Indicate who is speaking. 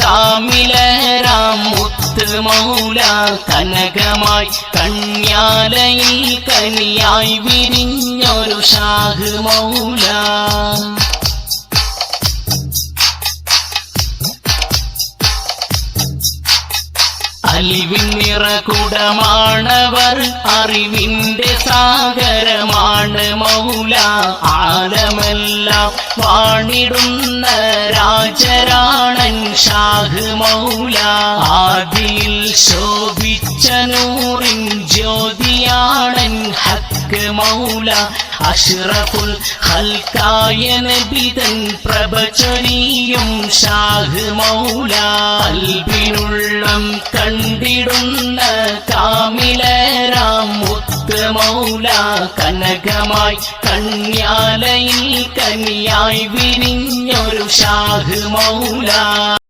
Speaker 1: കാമിലരാം മുത്ത് മൗല കനകമായി കണ്യാലയിൽ കനിയായി വിരിഞ്ഞൊരു ഷാഹ് മൗല അലിവിൻ നിറകുടമാണവർ അറിവിന്റെ സാഗരമാണ് മൗല ആലമെല്ലാം വാണിടുന്ന രാജരാണൻ ഷാഹ് മൗല ആദിയിൽ ശോഭിച്ച നൂറിൻ ജ്യോതിയാണൻ ഹക്ക് മൗല അഷ്റഫുൽ ഖൽഖായ നബിതൻ പ്രഭ ചൊരിയും ഷാഹ് മൗല അൽബിനുള്ളം കണ്ടിടുന്ന കാമിലരാം മുത്ത് മൗല കനകമായി കണ്യാലയിൽ കനിയായി വിരിഞ്ഞൊരു ഷാഹ് മൗല